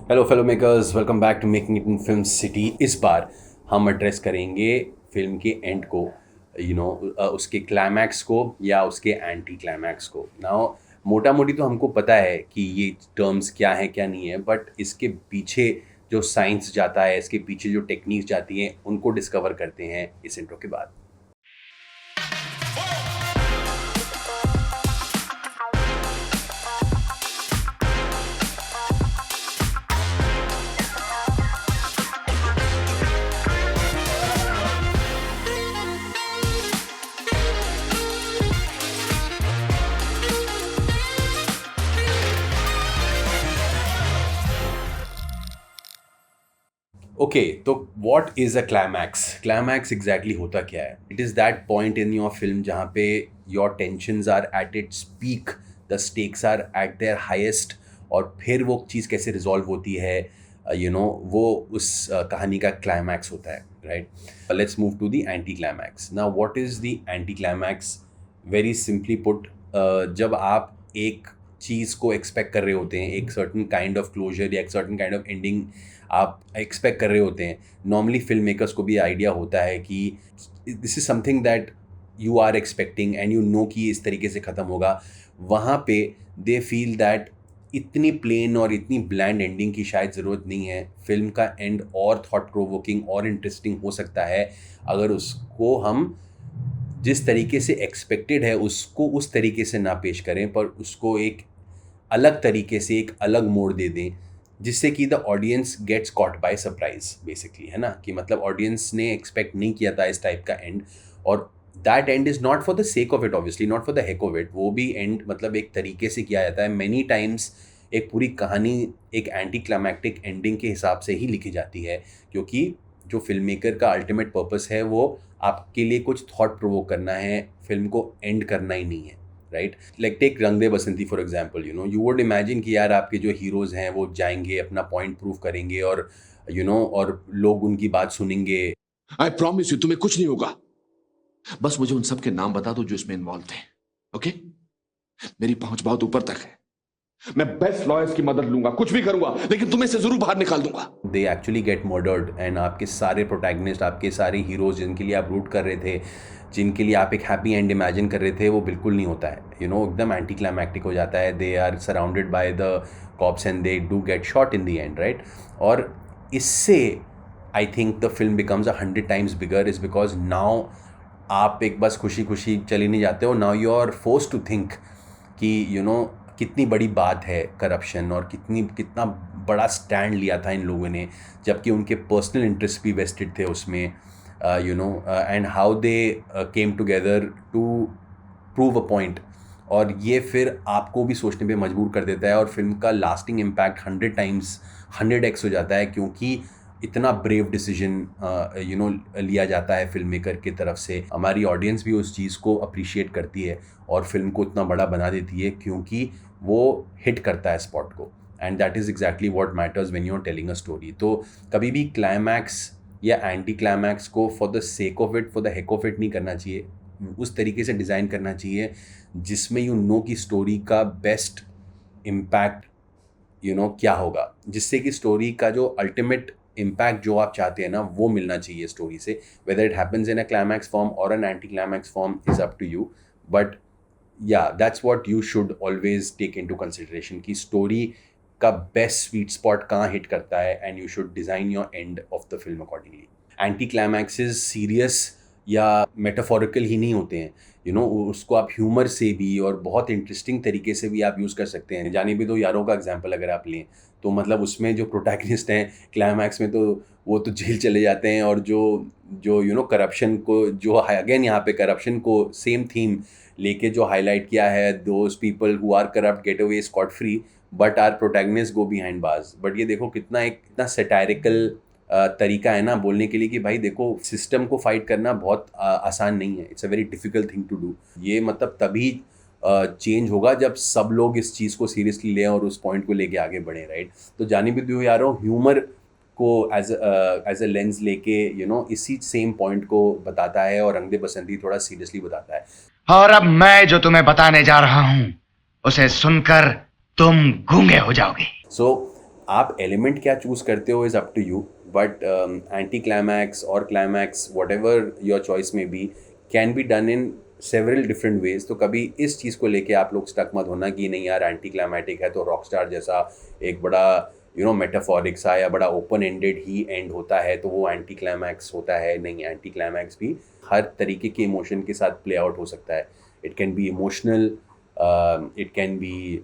Hello fellow makers, welcome back to making it in film city. इस बार हम address करेंगे फिल्म के एंड को, उसके क्लाइमैक्स को या उसके एंटी क्लाइमैक्स को। नाउ मोटा मोटी तो हमको पता है कि ये टर्म्स क्या है क्या नहीं है, बट इसके पीछे जो साइंस जाता है, इसके पीछे जो टेक्निक्स जाती हैं, उनको डिस्कवर करते हैं इस इंट्रो के बाद। ओके, तो what is a climax? Climax exactly होता क्या है? It is that point in your film जहाँ पे your tensions are at its peak, the stakes are at their highest, और फिर वो चीज़ कैसे रिजॉल्व होती है, वो उस कहानी का क्लाइमैक्स होता है, right? Let's move to the anti climax. Now what is the anti climax? Very simply put, जब आप एक चीज़ को एक्सपेक्ट कर रहे होते हैं, एक सर्टन काइंड ऑफ क्लोजर या एक सर्टन काइंड ऑफ एंडिंग आप एक्सपेक्ट कर रहे होते हैं, नॉर्मली फिल्म मेकर्स को भी आइडिया होता है कि this is something that you are expecting and you know कि इस तरीके से ख़त्म होगा। वहाँ पे दे फील दैट इतनी प्लेन और इतनी ब्लैंड एंडिंग की शायद ज़रूरत नहीं है। फिल्म का एंड और थॉट प्रोवोकिंग और इंटरेस्टिंग हो सकता है अगर उसको हम जिस तरीके से एक्सपेक्टेड है उसको उस तरीके से ना पेश करें, पर उसको एक अलग तरीके से, एक अलग मोड़ दे दें, जिससे कि the audience gets caught by surprise basically, है ना? कि मतलब ऑडियंस ने एक्सपेक्ट नहीं किया था इस टाइप का एंड, और that and is not for the sake of it, obviously not for the heck of it. वो भी एंड मतलब एक तरीके से किया जाता है। मैनी टाइम्स एक पूरी कहानी एक एंटी क्लाइमैक्टिक एंडिंग के हिसाब से ही लिखी जाती है, क्योंकि जो फिल्म मेकर का अल्टीमेट पर्पस है वो आपके लिए कुछ थॉट प्रोवोक करना है, फिल्म को एंड करना ही नहीं है, right? Like take Rang De Basanti for example. You would imagine कि यार आपके जो हीरोज़ हैं वो जाएंगे, अपना पॉइंट प्रूव करेंगे, और और लोग उनकी बात सुनेंगे। आई प्रॉमिस यू तुम्हें कुछ नहीं होगा। बस मुझे उन सब के नाम बता दो जो इसमें इन्वॉल्व थे। ओके, मेरी पहुंच बहुत ऊपर तक है। मैं बेस्ट लॉयर्स की मदद लूंगा, कुछ भी करूंगा, लेकिन तुम्हें से जरूर बाहर निकाल दूंगा। They actually get murdered and आपके सारे प्रोटैगनिस्ट, आपके सारे हीरोज जिनके लिए आप रूट कर रहे थे, जिनके लिए आप एक हैप्पी एंड इमेजिन कर रहे थे, वो बिल्कुल नहीं होता है। एकदम एंटी क्लाइमैक्टिक हो जाता है। They are surrounded by the cops and they do get shot in the end, right? और इससे I think the film becomes 100 times bigger, is because now आप एक बस खुशी खुशी चले नहीं जाते हो। Now you are force to think कि कितनी बड़ी बात है करप्शन, और कितना बड़ा स्टैंड लिया था इन लोगों ने, जबकि उनके पर्सनल इंटरेस्ट भी वेस्टेड थे उसमें, and how they came together to prove a point. और ये फिर आपको भी सोचने पे मजबूर कर देता है, और फिल्म का लास्टिंग इम्पैक्ट 100x हो जाता है, क्योंकि इतना ब्रेव डिसीजन लिया जाता है फिल्म मेकर की तरफ से। हमारी ऑडियंस भी उस चीज़ को अप्रिशिएट करती है और फिल्म को इतना बड़ा बना देती है, क्योंकि वो हिट करता है स्पॉट को। And that is exactly what matters when you are telling a story. तो कभी भी क्लाइमैक्स या एंटी क्लाइमैक्स को for the sake of it, for the heck of it नहीं करना चाहिए। उस तरीके से डिज़ाइन करना चाहिए जिसमें कि स्टोरी का बेस्ट इम्पैक्ट क्या होगा, जिससे कि स्टोरी का जो अल्टीमेट इम्पैक्ट जो आप चाहते हैं ना, वो मिलना चाहिए स्टोरी से। Whether it happens in a climax form और an anti climax form is up to you, but या that's what you should always take into consideration कि स्टोरी का बेस्ट स्वीट स्पॉट कहाँ हिट करता है, and you should design your end of the film accordingly. Anti climaxes serious या metaphorical ही नहीं होते हैं, उसको आप ह्यूमर से भी और बहुत इंटरेस्टिंग तरीके से भी आप यूज़ कर सकते हैं। जाने भी दो यारों का एग्जांपल अगर आप लें, तो मतलब उसमें जो प्रोटैगनिस्ट हैं क्लाइमैक्स में, तो वो तो जेल चले जाते हैं, और जो जो करप्शन को, जो अगेन यहाँ पे करप्शन को सेम थीम लेके जो हाईलाइट किया है, those people who are corrupt get away scot free, but are protagonist go behind bars. But ये देखो कितना सेटायरिकल तरीका है ना बोलने के लिए कि भाई देखो, सिस्टम को फाइट करना बहुत आसान नहीं है। It's a very difficult thing to do. ये मतलब तभी चेंज होगा जब सब लोग इस चीज़ को सीरियसली लें और उस पॉइंट को लेके आगे बढ़ें, राइट? तो जाने भी दो यारों, ह्यूमर को एज अ लेंस लेके इसी सेम पॉइंट को बताता है, और रंग दे बसंती थोड़ा सीरियसली बताता है। और अब मैं जो तुम्हें बताने जा रहा हूं उसे सुनकर तुम गूंगे हो जाओगे। सो आप एलिमेंट क्या चूज़ करते हो is up to you, but anti climax और climax whatever your choice में be can be done in several different ways. तो कभी इस चीज़ को लेके आप लोग स्टक मत होना कि नहीं यार एंटी क्लाइमैटिक है तो रॉकस्टार जैसा एक बड़ा मेटाफोरिक सा या बड़ा ओपन एंडेड ही एंड होता है तो वो एंटी क्लाइमैक्स होता है। नहीं, एंटी क्लाइमैक्स भी हर तरीके के इमोशन के साथ प्ले आउट हो सकता है। It can be emotional, it can be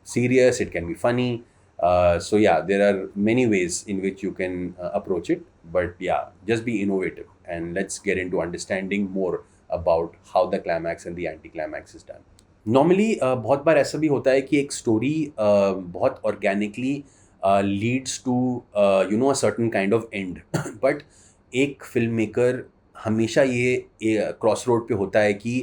serious, it can be funny. So yeah, there are many ways in which you can approach it, but yeah, just be innovative and let's get into understanding more about how the climax and the anti-climax is done. Normally बहुत बार ऐसा भी होता है कि एक story बहुत organically leads to a certain kind of end but एक film maker हमेशा ये क्रॉस रोड पे होता है कि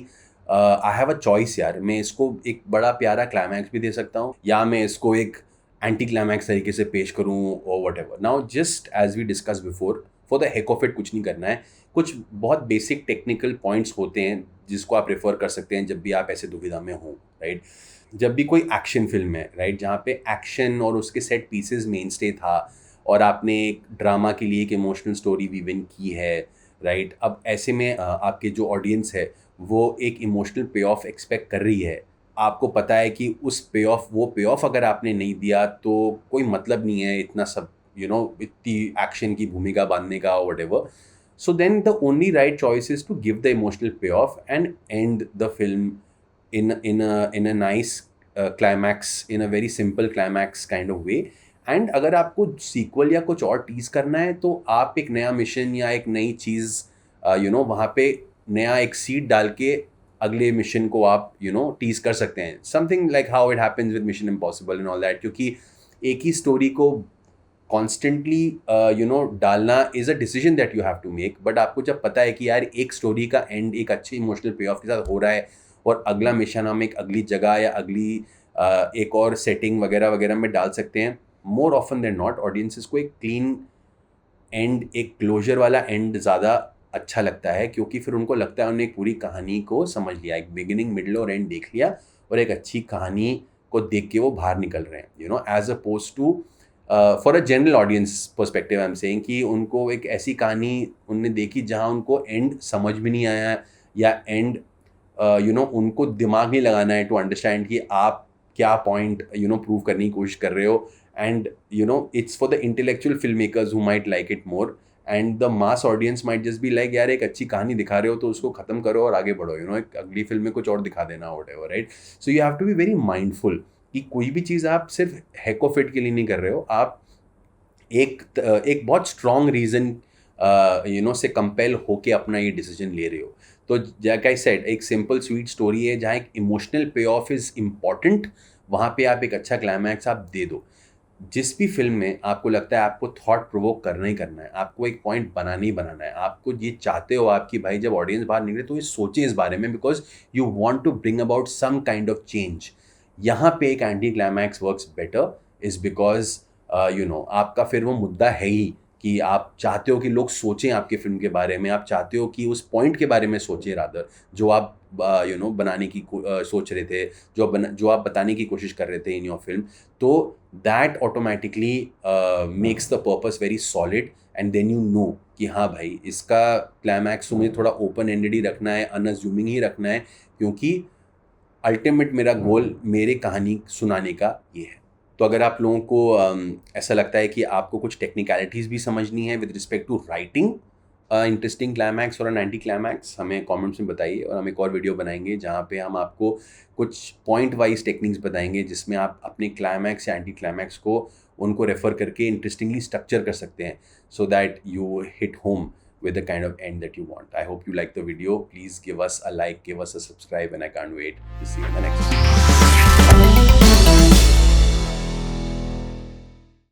आई हैव अ चॉइस यार, मैं इसको एक बड़ा प्यारा क्लाइमैक्स भी दे सकता हूँ या मैं इसको एक एंटी क्लाइमैक्स तरीके से पेश करूँ और whatever. Now just as we discuss before, for the heck of it कुछ नहीं करना है, कुछ बहुत बेसिक टेक्निकल पॉइंट्स होते हैं जिसको आप रेफर कर सकते हैं जब भी आप ऐसे दुविधा में हो, राइट। जब भी कोई एक्शन फिल्म है, राइट, जहाँ पे एक्शन और उसके सेट पीसेस मेन स्टे था और आपने एक ड्रामा के लिए एक इमोशनल स्टोरी वीवन की है, राइट। अब ऐसे में आपके जो ऑडियंस है वो एक इमोशनल पे ऑफ एक्सपेक्ट कर रही है। आपको पता है कि उस वो पे ऑफ अगर आपने नहीं दिया तो कोई मतलब नहीं है इतना सब इतनी एक्शन की भूमिका बांधने का whatever. So then the only right choice is to give the emotional pay off and end the film in a nice climax, in a very simple climax kind of way. And अगर आपको sequel या कुछ और tease करना है तो आप एक नया मिशन या एक नई चीज़ वहाँ पे नया एक सीड डाल के अगले मिशन को आप टीज कर सकते हैं। Something like how it happens with Mission Impossible and all that, क्योंकि एक ही स्टोरी को कॉन्स्टेंटली डालना is a decision that you have to make. But आपको जब पता है कि यार एक स्टोरी का एंड एक अच्छे इमोशनल पे ऑफ के साथ हो रहा है और अगला मिशन हम एक अगली जगह या अगली एक और सेटिंग वगैरह वगैरह में डाल सकते हैं, more often than not audiences को एक क्लीन एंड, एक क्लोजर वाला एंड ज़्यादा अच्छा लगता है, क्योंकि फिर उनको लगता है उन्होंने एक पूरी कहानी को समझ लिया, एक बिगिनिंग मिडल और एंड देख लिया और एक अच्छी कहानी को देख के वो बाहर निकल रहे हैं, as oppose to for a general audience perspective I am saying कि उनको एक ऐसी कहानी उनने देखी जहाँ उनको एंड समझ भी नहीं आया या एंड उनको दिमाग नहीं लगाना है टू अंडरस्टैंड कि आप क्या पॉइंट प्रूव करने की कोशिश कर रहे हो। And it's for the intellectual film makers who might like it more and the mass audience might just be like यार एक अच्छी कहानी दिखा रहे हो तो उसको ख़त्म करो और आगे बढ़ो, एक अगली फिल्म में कुछ और दिखा देना whatever, right. So you have to be very mindful कि कोई भी चीज़ आप सिर्फ हेक ऑफ इट के लिए नहीं कर रहे हो, आप एक बहुत स्ट्रॉन्ग रीज़न से कंपेल होके अपना ये डिसीजन ले रहे हो। तो लाइक आई सेड, एक सिंपल स्वीट स्टोरी है जहाँ एक emotional pay of is important, वहाँ पे आप एक अच्छा क्लाइमैक्स आप दे दो। जिस भी फिल्म में आपको लगता है आपको थॉट प्रोवोक करना ही करना है, आपको एक पॉइंट बनाना ही बनाना है, आपको ये चाहते हो आपकी भाई जब ऑडियंस बाहर निकले तो ये सोचे इस बारे में, because you want to bring about some kind of change. यहाँ पे एक anti climax works better is because आपका फिर वो मुद्दा है ही कि आप चाहते हो कि लोग सोचें आपके फिल्म के बारे में, आप चाहते हो कि उस पॉइंट के बारे में सोचें रादर जो आप बनाने की सोच रहे थे, जो आप बताने की कोशिश कर रहे थे इन योर फिल्म। तो that automatically makes the purpose very solid and then you know कि हाँ भाई इसका क्लाइमैक्स तो मुझे थोड़ा ओपन एंडेड ही रखना है, अनअज्यूमिंग ही रखना है, क्योंकि अल्टीमेट मेरा गोल मेरे कहानी सुनाने का ये है। तो अगर आप लोगों को ऐसा लगता है कि आपको कुछ टेक्निकलिटीज़ भी समझनी है with respect to writing interesting climax और एन एंटी क्लाइमैक्स, हमें कमेंट्स में बताइए और हम एक और वीडियो बनाएंगे जहाँ पे हम आपको कुछ पॉइंट वाइज टेक्निक्स बताएंगे जिसमें आप अपने क्लाइमैक्स या एंटी क्लाइमैक्स को उनको रेफर करके इंटरेस्टिंगली स्ट्रक्चर कर सकते हैं so that you hit home with the kind of end that you want. I hope you like the video. Please give us a like, give us a subscribe, and I can't wait to see you in the next one.